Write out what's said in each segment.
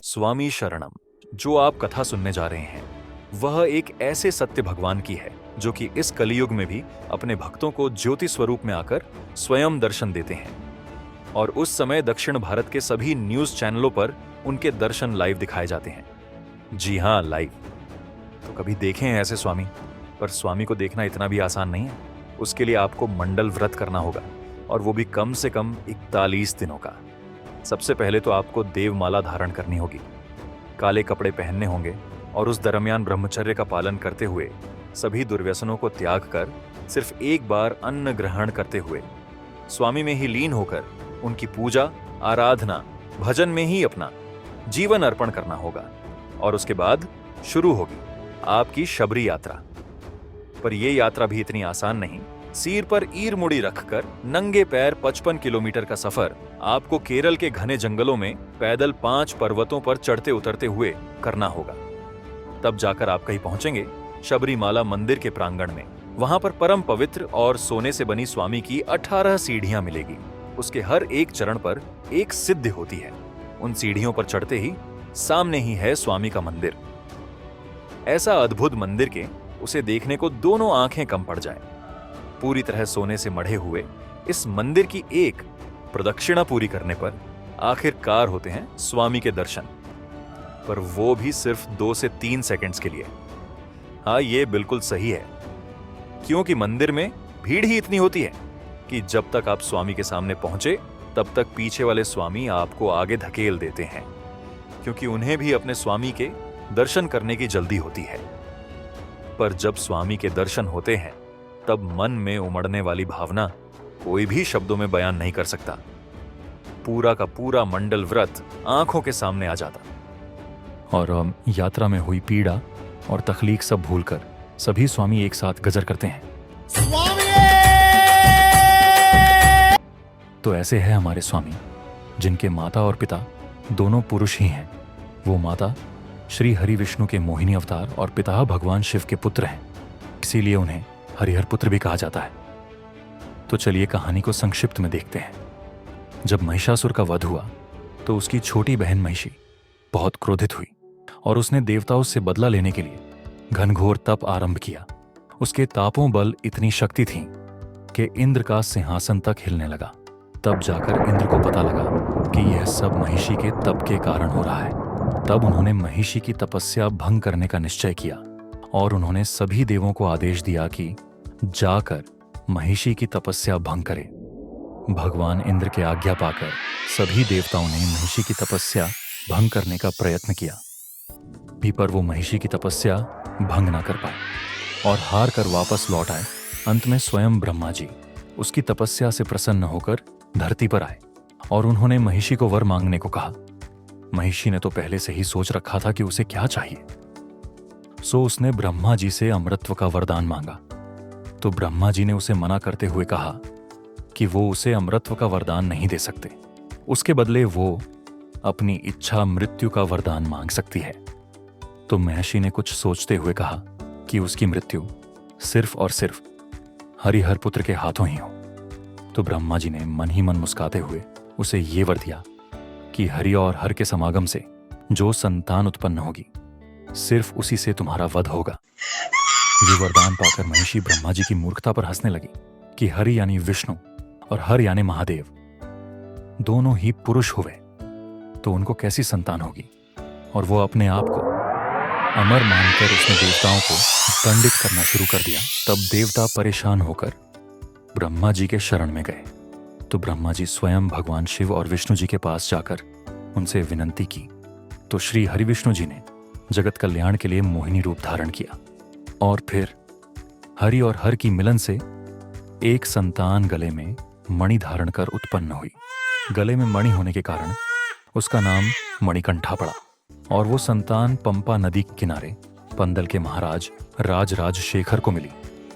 स्वामी शरणम। जो आप कथा सुनने जा रहे हैं वह एक ऐसे सत्य भगवान की है जो कि इस कलियुग में भी अपने भक्तों को ज्योति स्वरूप में आकर स्वयं दर्शन देते हैं। और उस समय दक्षिण भारत के सभी न्यूज चैनलों पर उनके दर्शन लाइव दिखाए जाते हैं। जी हाँ, लाइव। तो कभी देखे हैं ऐसे स्वामी? पर स्वामी को देखना इतना भी आसान नहीं है। उसके लिए आपको मंडल व्रत करना होगा, और वो भी कम से कम 41 दिनों का। सबसे पहले तो आपको देवमाला धारण करनी होगी, काले कपड़े पहनने होंगे, और उस दरमियान ब्रह्मचर्य का पालन करते हुए सभी दुर्व्यसनों को त्याग कर सिर्फ एक बार अन्न ग्रहण करते हुए स्वामी में ही लीन होकर उनकी पूजा, आराधना, भजन में ही अपना जीवन अर्पण करना होगा। और उसके बाद शुरू होगी आपकी शबरी यात्रा। पर यह यात्रा भी इतनी आसान नहीं। सिर पर ईर मुड़ी रखकर नंगे पैर 55 किलोमीटर का सफर आपको केरल के घने जंगलों में पैदल 5 पर्वतों पर चढ़ते उतरते हुए करना होगा। तब जाकर आप कहीं पहुंचेंगे शबरीमाला मंदिर के प्रांगण में। वहां पर परम पवित्र और सोने से बनी स्वामी की 18 सीढ़ियां मिलेगी। उसके हर एक चरण पर एक सिद्धि होती है। उन सीढ़ियों पर चढ़ते ही सामने ही है स्वामी का मंदिर। ऐसा अद्भुत मंदिर के उसे देखने को दोनों आंखें कम पड़ जाएं। पूरी तरह सोने से मढ़े हुए इस मंदिर की एक प्रदक्षिणा पूरी करने पर आखिरकार होते हैं स्वामी के दर्शन, पर वो भी सिर्फ 2 से 3 सेकंड्स के लिए। हाँ, ये बिल्कुल सही है, क्योंकि मंदिर में भीड़ ही इतनी होती है कि जब तक आप स्वामी के सामने पहुंचे तब तक पीछे वाले स्वामी आपको आगे धकेल देते हैं, क्योंकि उन्हें भी अपने स्वामी के दर्शन करने की जल्दी होती है। पर जब स्वामी के दर्शन होते हैं तब मन में उमड़ने वाली भावना कोई भी शब्दों में बयान नहीं कर सकता। पूरा का पूरा मंडल व्रत आंखों के सामने आ जाता, और यात्रा में हुई पीड़ा और तकलीफ सब भूलकर सभी स्वामी एक साथ गजर करते हैं। तो ऐसे है हमारे स्वामी, जिनके माता और पिता दोनों पुरुष ही हैं। वो माता श्री हरि विष्णु के मोहिनी अवतार और पिता भगवान शिव के पुत्र हैं, इसीलिए उन्हें हरिहर पुत्र भी कहा जाता है। तो चलिए कहानी को संक्षिप्त में देखते हैं। जब महिषासुर का वध हुआ तो उसकी छोटी बहन महिषी बहुत क्रोधित हुई, और उसने देवताओं से बदला लेने के लिए घनघोर तप आरंभ किया। उसके तापों बल इतनी शक्ति थी कि इंद्र का सिंहासन तक हिलने लगा। तब जाकर इंद्र को पता लगा कि यह सब महिषी के तप के कारण हो रहा है। तब उन्होंने महिषी की तपस्या भंग करने का निश्चय किया, और उन्होंने सभी देवों को आदेश दिया कि जाकर महिषी की तपस्या भंग करें। भगवान इंद्र के आज्ञा पाकर सभी देवताओं ने महिषी की तपस्या भंग करने का प्रयत्न किया, पर वो महिषी की तपस्या भंग ना कर पाए और हार कर वापस लौट आए। अंत में स्वयं ब्रह्मा जी उसकी तपस्या से प्रसन्न होकर धरती पर आए, और उन्होंने महिषी को वर मांगने को कहा। महिषी ने तो पहले से ही सोच रखा था कि उसे क्या चाहिए, सो उसने ब्रह्मा जी से अमृतत्व का वरदान मांगा। तो ब्रह्मा जी ने उसे मना करते हुए कहा कि वो उसे अमृतत्व का वरदान नहीं दे सकते, उसके बदले वो अपनी इच्छा मृत्यु का वरदान मांग सकती है। तो महर्षि ने कुछ सोचते हुए कहा कि उसकी मृत्यु सिर्फ और सिर्फ हरिहर पुत्र के हाथों ही हो। तो ब्रह्मा जी ने मन ही मन मुस्काते हुए उसे ये वर दिया कि हरि और हर के समागम से जो संतान उत्पन्न होगी सिर्फ उसी से तुम्हारा वध होगा। ये वरदान पाकर महिषी ब्रह्मा जी की मूर्खता पर हंसने लगी कि हरि यानी विष्णु और हर यानी महादेव दोनों ही पुरुष हुए, तो उनको कैसी संतान होगी। और वो अपने आप को अमर मानकर उसने देवताओं को दंडित करना शुरू कर दिया। तब देवता परेशान होकर ब्रह्मा जी के शरण में गए। तो ब्रह्मा जी स्वयं भगवान शिव और विष्णु जी के पास जाकर उनसे विनंती की। तो श्री हरि विष्णु जी ने जगत कल्याण के लिए मोहिनी रूप धारण किया, और फिर हरि और हर की मिलन से एक संतान गले में मणि धारण कर उत्पन्न हुई। गले में मणि होने के कारण उसका नाम मणिकंठा पड़ा, और वो संतान पंपा नदी के किनारे पंदल के महाराज राज शेखर को मिली,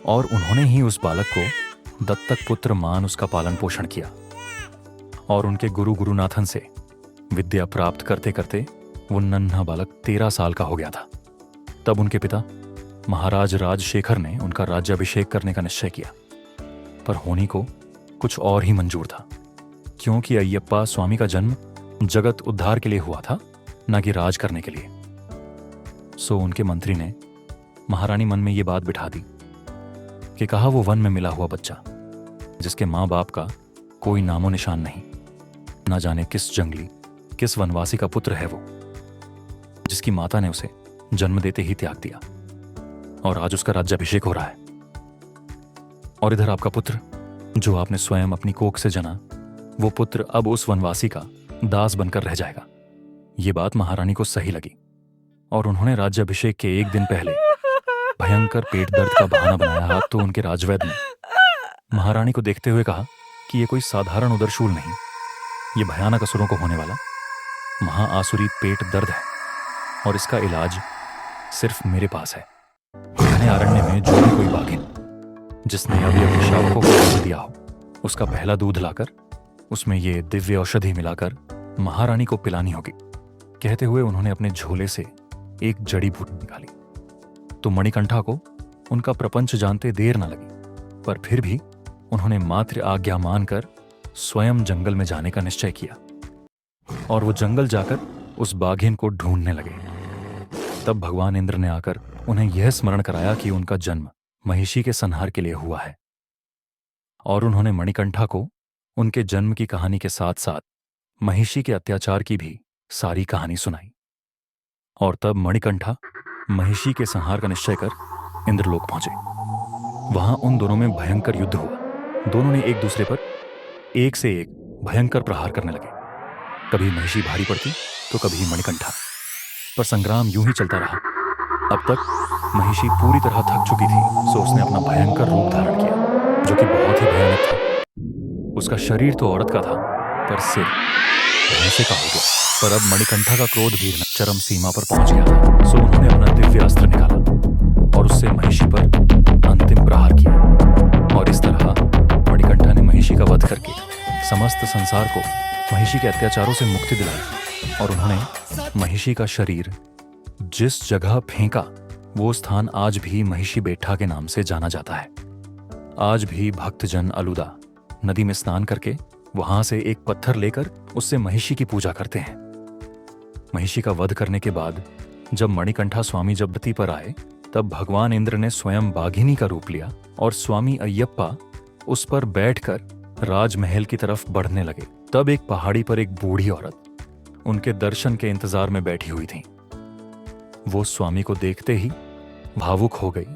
और उन्होंने ही उस बालक को दत्तक पुत्र मान उसका पालन पोषण किया। और उनके गुरु गुरुनाथन से विद्या प्राप्त करते करते वो नन्हा बालक 13 साल का हो गया था। तब उनके पिता महाराज राजशेखर ने उनका राज्याभिषेक करने का निश्चय किया, पर होनी को कुछ और ही मंजूर था, क्योंकि अय्यप्पा स्वामी का जन्म जगत उद्धार के लिए हुआ था, न कि राज करने के लिए। सो उनके मंत्री ने महारानी मन में ये बात बिठा दी कि कहा वो वन में मिला हुआ बच्चा, जिसके माँ बाप का कोई नामो निशान नहीं, ना जाने किस जंगली, किस वनवासी का पुत्र है वो, जिसकी माता ने उसे जन्म देते ही त्याग दिया और आज उसका राज्याभिषेक हो रहा है। और इधर आपका पुत्र, जो आपने स्वयं अपनी कोख से जना, वो पुत्र अब उस वनवासी का दास बनकर रह जाएगा। ये बात महारानी को सही लगी और उन्होंने राज्याभिषेक के एक दिन पहले भयंकर पेट दर्द का बहाना बनाया तो उनके राजवैद्य ने महारानी को देखते हुए कहा कि ये कोई साधारण उदरशूल नहीं, ये भयानक असुरों को होने वाला महाआसुरी पेट दर्द है और इसका इलाज सिर्फ मेरे पास है। घने अरण्य में जो भी कोई बाघिन जिसने अभी अपने शावकों को दूध दिया हो, उसका पहला दूध लाकर उसमें ये दिव्य औषधि मिलाकर महारानी को पिलानी होगी। कहते हुए उन्होंने अपने झोले से एक जड़ी बूटी निकाली तो मणिकंठा को उनका प्रपंच जानते देर न लगी, पर फिर भी उन्होंने मात्र आज्ञा मानकर स्वयं जंगल में जाने का निश्चय किया और वो जंगल जाकर उस बाघिन को ढूंढने लगे। तब भगवान इंद्र ने आकर उन्हें यह स्मरण कराया कि उनका जन्म महिषी के संहार के लिए हुआ है और उन्होंने मणिकंठा को उनके जन्म की कहानी के साथ साथ महिषी के अत्याचार की भी सारी कहानी सुनाई। और तब मणिकंठा महिषी के संहार का निश्चय कर इंद्रलोक पहुंचे। वहां उन दोनों में भयंकर युद्ध हुआ। दोनों ने एक दूसरे पर एक से एक भयंकर प्रहार करने लगे। कभी महिषी भारी पड़ती तो कभी मणिकंठा, पर संग्राम यूं ही चलता रहा। अब तक महिषी पूरी तरह थक चुकी थी, सो उसने अपना भयंकर रूप धारण किया, जो कि बहुत ही भयानक था। उसका शरीर तो औरत का था, पर सिर भैंसे का हो गया। पर अब मणिकंठा का क्रोध भी चरम सीमा पर पहुंच गया था, सो उन्होंने अपना दिव्य अस्त्र निकाला और उससे महिषी पर अंतिम प्रहार किया। और इस तरह मणिकंठा ने महिषी का वध करके समस्त संसार को महिषी के अत्याचारों से मुक्ति दिलाई और उन्होंने महिषी का शरीर जिस जगह फेंका, वो स्थान आज भी महिषी बेट्ठा के नाम से जाना जाता है। आज भी भक्तजन अलूदा नदी में स्नान करके वहां से एक पत्थर लेकर उससे महिषी की पूजा करते हैं। महिषी का वध करने के बाद जब मणिकंठा स्वामी जबदती पर आए, तब भगवान इंद्र ने स्वयं बाघिनी का रूप लिया और स्वामी अय्यप्पा उस पर बैठकर राजमहल की तरफ बढ़ने लगे। तब एक पहाड़ी पर एक बूढ़ी औरत उनके दर्शन के इंतजार में बैठी हुई थी। वो स्वामी को देखते ही भावुक हो गई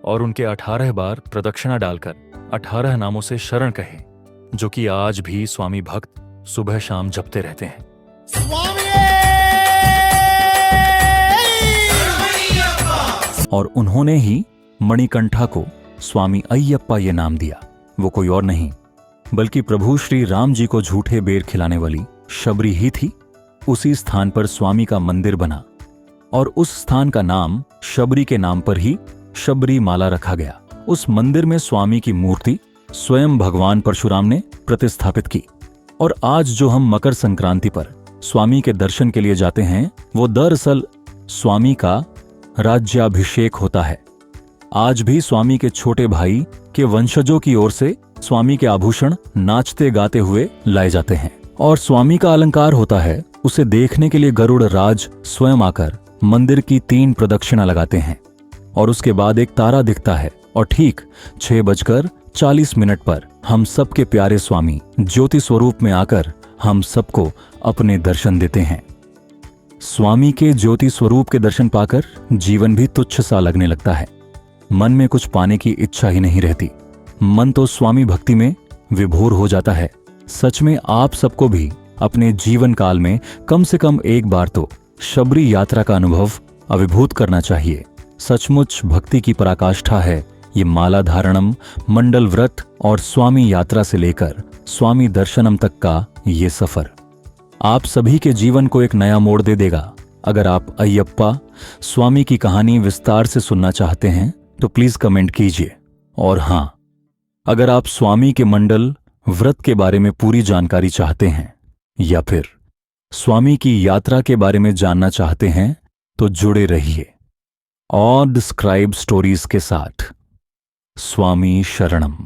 और उनके 18 बार प्रदक्षिणा डालकर 18 नामों से शरण कहे, जो कि आज भी स्वामी भक्त सुबह शाम जपते रहते हैं। और उन्होंने ही मणिकंठा को स्वामी अय्यप्पा ये नाम दिया। वो कोई और नहीं बल्कि प्रभु श्री राम जी को झूठे बेर खिलाने वाली शबरी ही थी। उसी स्थान पर स्वामी का मंदिर बना और उस स्थान का नाम शबरी के नाम पर ही शबरी माला रखा गया। उस मंदिर में स्वामी की मूर्ति स्वयं भगवान परशुराम ने प्रतिस्थापित की। और आज जो हम मकर संक्रांति पर स्वामी के दर्शन के लिए जाते हैं, वो दरअसल स्वामी का राज्याभिषेक होता है। आज भी स्वामी के छोटे भाई के वंशजों की ओर से स्वामी के आभूषण नाचते गाते हुए लाए जाते हैं और स्वामी का अलंकार होता है। उसे देखने के लिए गरुड़ राज स्वयं आकर मंदिर की 3 प्रदक्षिणा लगाते हैं और उसके बाद एक तारा दिखता है और ठीक 6:40 पर हम सबके प्यारे स्वामी ज्योति स्वरूप में आकर हम सबको अपने दर्शन देते हैं। स्वामी के ज्योति स्वरूप के दर्शन पाकर जीवन भी तुच्छ सा लगने लगता है। मन में कुछ पाने की इच्छा ही नहीं रहती। मन तो स्वामी भक्ति में विभोर हो जाता है। सच में आप सबको भी अपने जीवन काल में कम से कम एक बार तो शबरी यात्रा का अनुभव अभिभूत करना चाहिए। सचमुच भक्ति की पराकाष्ठा है ये माला धारणम, मंडल व्रत और स्वामी यात्रा से लेकर स्वामी दर्शनम तक का ये सफर आप सभी के जीवन को एक नया मोड़ दे देगा। अगर आप अय्यप्पा स्वामी की कहानी विस्तार से सुनना चाहते हैं तो प्लीज कमेंट कीजिए। और हाँ, अगर आप स्वामी के मंडल व्रत के बारे में पूरी जानकारी चाहते हैं या फिर स्वामी की यात्रा के बारे में जानना चाहते हैं तो जुड़े रहिए और डिस्क्राइब स्टोरीज के साथ। स्वामी शरणम।